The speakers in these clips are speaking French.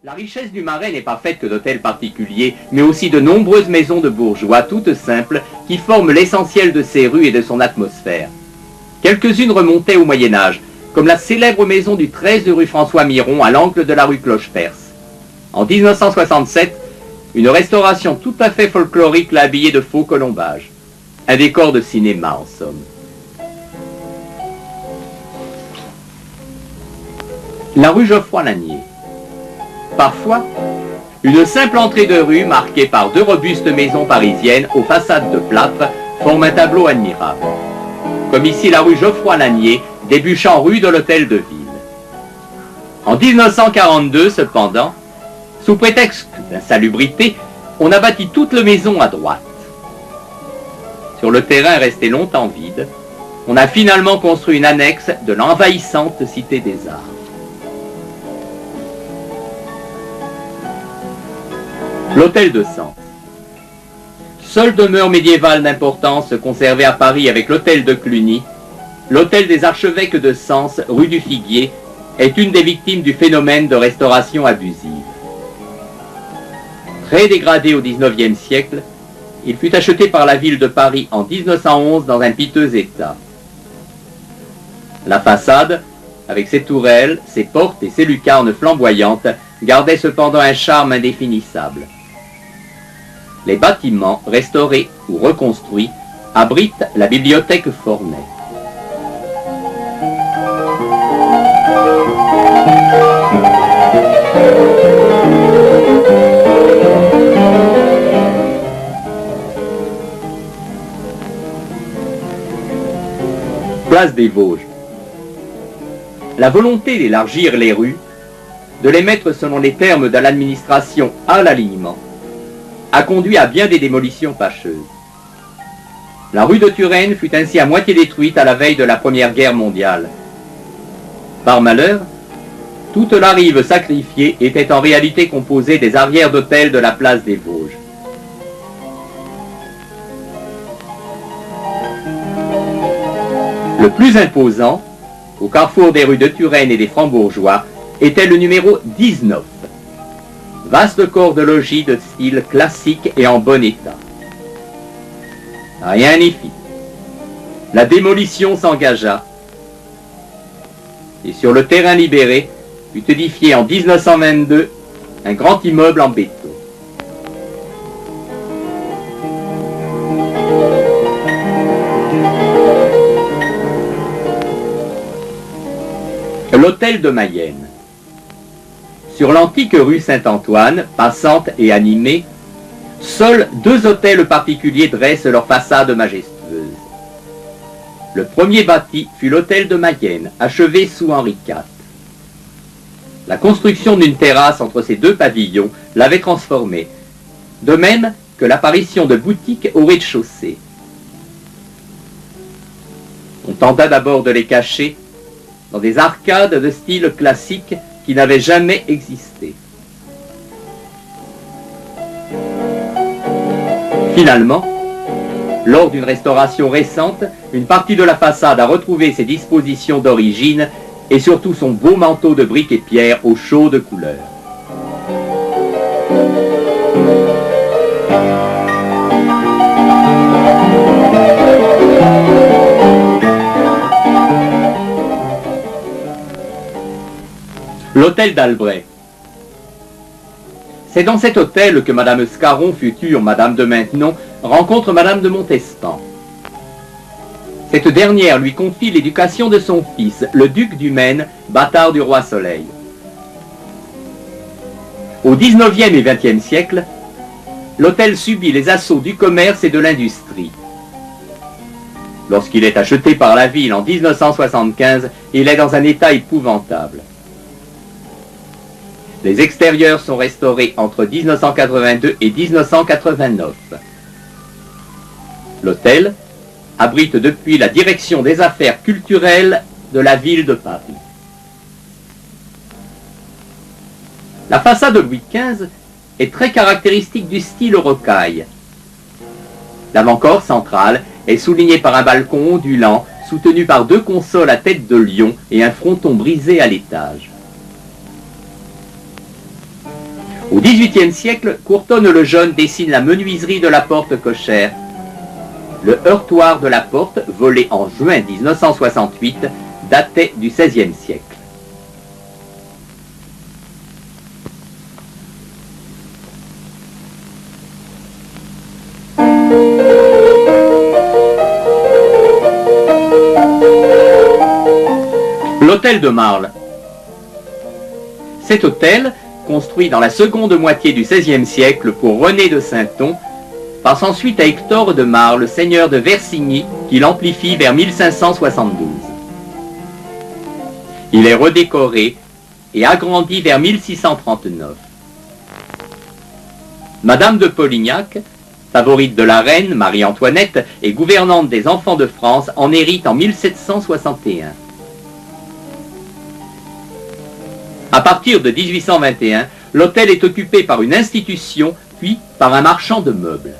La richesse du Marais n'est pas faite que d'hôtels particuliers, mais aussi de nombreuses maisons de bourgeois, toutes simples, qui forment l'essentiel de ses rues et de son atmosphère. Quelques-unes remontaient au Moyen-Âge, comme la célèbre maison du 13 rue François Miron à l'angle de la rue Cloche-Perce. En 1967, une restauration tout à fait folklorique l'a habillée de faux colombages. Un décor de cinéma, en somme. La rue Geoffroy-Lanier. Parfois, une simple entrée de rue marquée par deux robustes maisons parisiennes aux façades de plâtre forme un tableau admirable. Comme ici la rue Geoffroy-Lanier, débouchant rue de l'Hôtel de Ville. En 1942, cependant, sous prétexte d'insalubrité, on a bâti toute la maison à droite. Sur le terrain resté longtemps vide, on a finalement construit une annexe de l'envahissante Cité des Arts. L'hôtel de Sens. Seule demeure médiévale d'importance conservée à Paris avec l'hôtel de Cluny, l'hôtel des archevêques de Sens, rue du Figuier, est une des victimes du phénomène de restauration abusive. Très dégradé au XIXe siècle, il fut acheté par la ville de Paris en 1911 dans un piteux état. La façade, avec ses tourelles, ses portes et ses lucarnes flamboyantes, gardait cependant un charme indéfinissable. Les bâtiments, restaurés ou reconstruits, abritent la bibliothèque Fornet. Place des Vosges. La volonté d'élargir les rues, de les mettre selon les termes de l'administration à l'alignement, a conduit à bien des démolitions fâcheuses. La rue de Turenne fut ainsi à moitié détruite à la veille de la Première Guerre mondiale. Par malheur, toute la rive sacrifiée était en réalité composée des arrières d'hôtels de la place des Vosges. Le plus imposant, au carrefour des rues de Turenne et des Francs-Bourgeois, était le numéro 19. Vaste corps de logis de style classique et en bon état. Rien n'y fit. La démolition s'engagea. Et sur le terrain libéré, fut édifié en 1922 un grand immeuble en béton. L'hôtel de Mayenne. Sur l'antique rue Saint-Antoine, passante et animée, seuls deux hôtels particuliers dressent leur façade majestueuse. Le premier bâti fut l'hôtel de Mayenne, achevé sous Henri IV. La construction d'une terrasse entre ces deux pavillons l'avait transformé, de même que l'apparition de boutiques au rez-de-chaussée. On tenta d'abord de les cacher dans des arcades de style classique qui n'avaient jamais existé. Finalement, lors d'une restauration récente, une partie de la façade a retrouvé ses dispositions d'origine et surtout son beau manteau de briques et pierres aux chaudes couleurs. L'hôtel d'Albret. C'est dans cet hôtel que Madame Scarron, future Madame de Maintenon, rencontre Madame de Montespan. Cette dernière lui confie l'éducation de son fils, le duc du Maine, bâtard du roi Soleil. Au XIXe et XXe siècle, l'hôtel subit les assauts du commerce et de l'industrie. Lorsqu'il est acheté par la ville en 1975, il est dans un état épouvantable. Les extérieurs sont restaurés entre 1982 et 1989. L'hôtel abrite depuis la direction des affaires culturelles de la ville de Paris. La façade Louis XV est très caractéristique du style rocaille. L'avant-corps central est souligné par un balcon ondulant soutenu par deux consoles à tête de lion et un fronton brisé à l'étage. Au XVIIIe siècle, Courtonne le Jeune dessine la menuiserie de la porte cochère. Le heurtoir de la porte, volé en juin 1968, datait du XVIe siècle. L'hôtel de Marle. Cet hôtel, construit dans la seconde moitié du XVIe siècle pour René de Sainton, passe ensuite à Hector de Marle, seigneur de Versigny, qui l'amplifie vers 1572. Il est redécoré et agrandi vers 1639. Madame de Polignac, favorite de la reine Marie-Antoinette et gouvernante des enfants de France, en hérite en 1761. À partir de 1821, l'hôtel est occupé par une institution, puis par un marchand de meubles.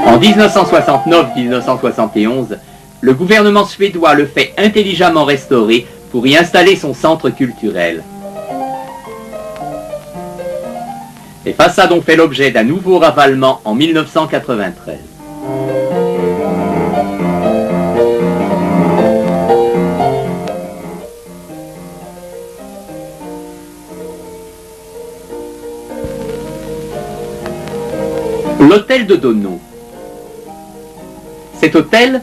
En 1969-1971, le gouvernement suédois le fait intelligemment restaurer pour y installer son centre culturel. Les façades ont fait l'objet d'un nouveau ravalement en 1993. L'hôtel de Donau. Cet hôtel,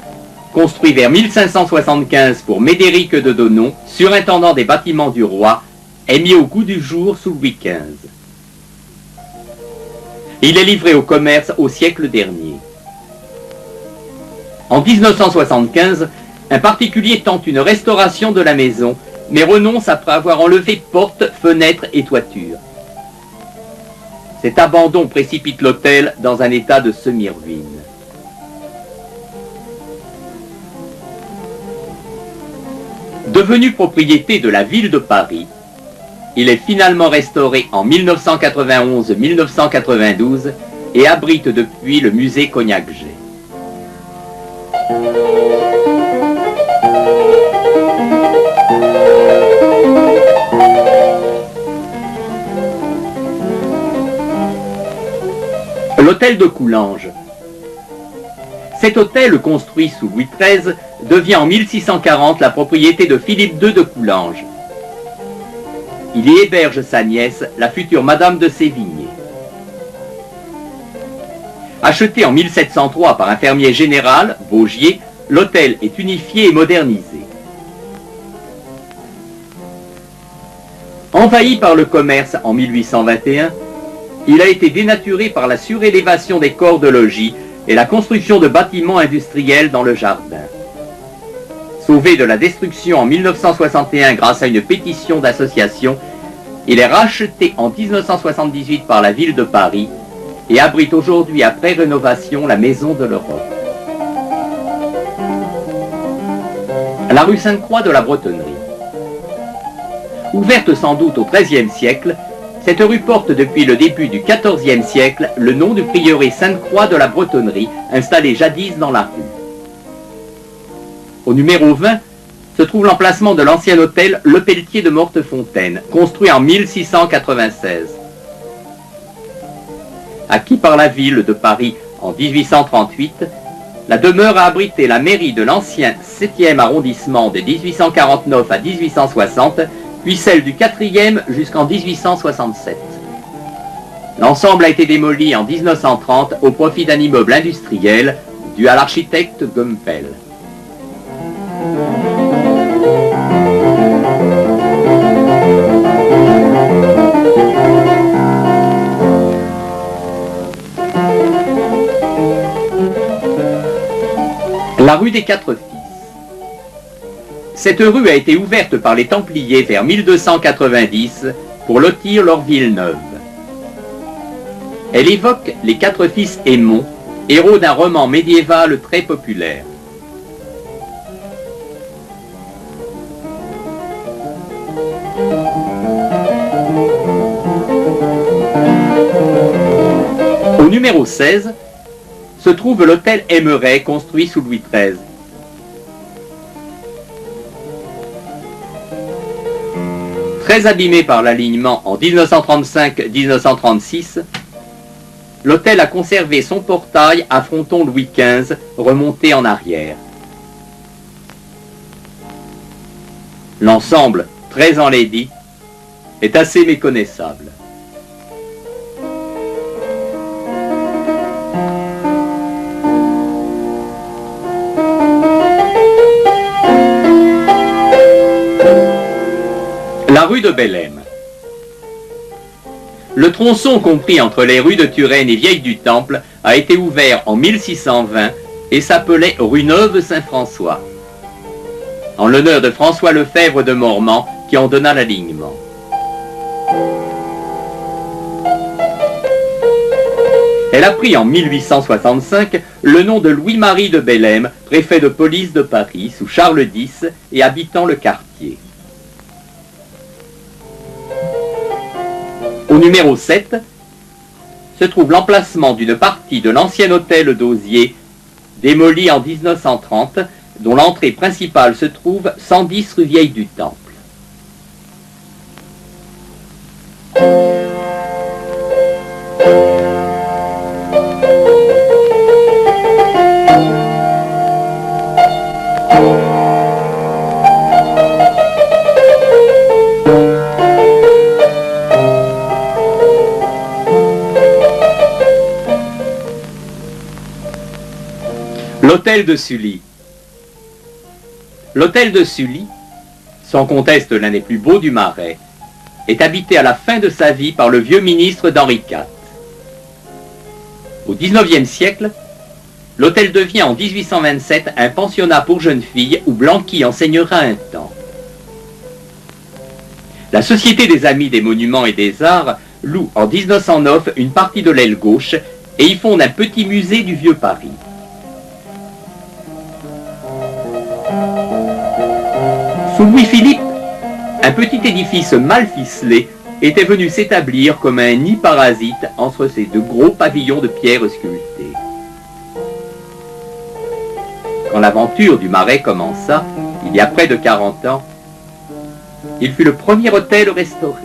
construit vers 1575 pour Médéric de Donau, surintendant des bâtiments du roi, est mis au goût du jour sous Louis XV. Il est livré au commerce au siècle dernier. En 1975, un particulier tente une restauration de la maison, mais renonce après avoir enlevé portes, fenêtres et toitures. Cet abandon précipite l'hôtel dans un état de semi-ruine. Devenu propriété de la ville de Paris, il est finalement restauré en 1991-1992 et abrite depuis le musée Cognacq-Jay. L'hôtel de Coulanges. Cet hôtel, construit sous Louis XIII, devient en 1640 la propriété de Philippe II de Coulanges. Il y héberge sa nièce, la future Madame de Sévigné. Acheté en 1703 par un fermier général, Vaugier, l'hôtel est unifié et modernisé. Envahi par le commerce en 1821, il a été dénaturé par la surélévation des corps de logis et la construction de bâtiments industriels dans le jardin. Sauvé de la destruction en 1961 grâce à une pétition d'association, il est racheté en 1978 par la ville de Paris et abrite aujourd'hui après rénovation la Maison de l'Europe. La rue Sainte-Croix de la Bretonnerie. Ouverte sans doute au XIIIe siècle, cette rue porte depuis le début du XIVe siècle le nom du prieuré Sainte-Croix de la Bretonnerie, installé jadis dans la rue. Au numéro 20 se trouve l'emplacement de l'ancien hôtel Le Pelletier de Mortefontaine, construit en 1696. Acquis par la ville de Paris en 1838, la demeure a abrité la mairie de l'ancien 7e arrondissement de 1849 à 1860, puis celle du 4e jusqu'en 1867. L'ensemble a été démoli en 1930 au profit d'un immeuble industriel dû à l'architecte Gumpel. La rue des Quatre Fils. Cette rue a été ouverte par les Templiers vers 1290 pour lotir leur ville neuve. Elle évoque les quatre fils Aymon, héros d'un roman médiéval très populaire. Au numéro 16 se trouve l'hôtel Aimeray construit sous Louis XIII. Très abîmé par l'alignement en 1935-1936, l'hôtel a conservé son portail à fronton Louis XV remonté en arrière. L'ensemble, très enlaidi, est assez méconnaissable. La rue de Bellême. Le tronçon compris entre les rues de Turenne et Vieille du Temple a été ouvert en 1620 et s'appelait rue Neuve-Saint-François, en l'honneur de François Lefebvre de Mormant qui en donna l'alignement. Elle a pris en 1865 le nom de Louis-Marie de Bellême, préfet de police de Paris sous Charles X et habitant le quartier. Au numéro 7 se trouve l'emplacement d'une partie de l'ancien hôtel d'Osier, démoli en 1930, dont l'entrée principale se trouve 110 rue Vieille du Temple. L'hôtel de Sully. L'hôtel de Sully, sans conteste l'un des plus beaux du Marais, est habité à la fin de sa vie par le vieux ministre d'Henri IV. Au XIXe siècle, l'hôtel devient en 1827 un pensionnat pour jeunes filles où Blanqui enseignera un temps. La Société des Amis des Monuments et des Arts loue en 1909 une partie de l'aile gauche et y fonde un petit musée du Vieux Paris. Sous Louis-Philippe, un petit édifice mal ficelé était venu s'établir comme un nid parasite entre ces deux gros pavillons de pierre sculptés. Quand l'aventure du Marais commença, il y a près de 40 ans, il fut le premier hôtel restauré.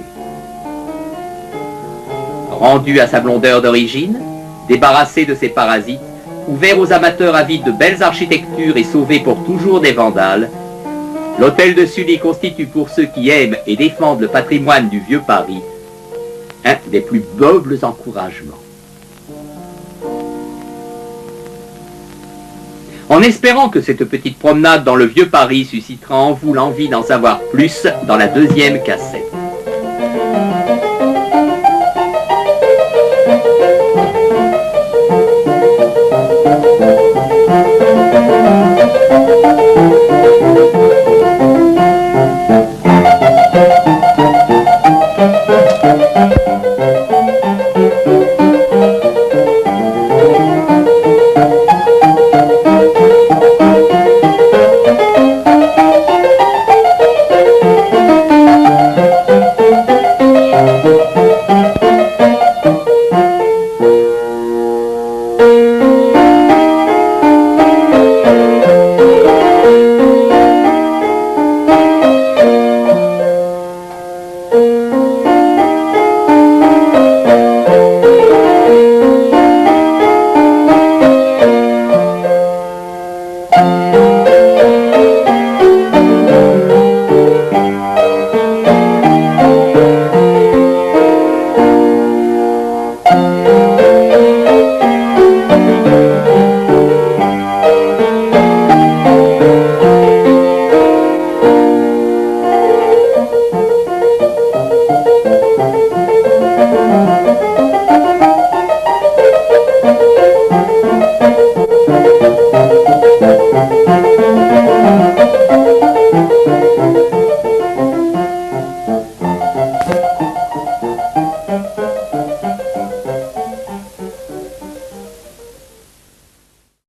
Rendu à sa blondeur d'origine, débarrassé de ses parasites, ouvert aux amateurs avides de belles architectures et sauvé pour toujours des vandales, l'hôtel de Sully constitue pour ceux qui aiment et défendent le patrimoine du Vieux Paris un des plus nobles encouragements. En espérant que cette petite promenade dans le Vieux Paris suscitera en vous l'envie d'en savoir plus dans la deuxième cassette.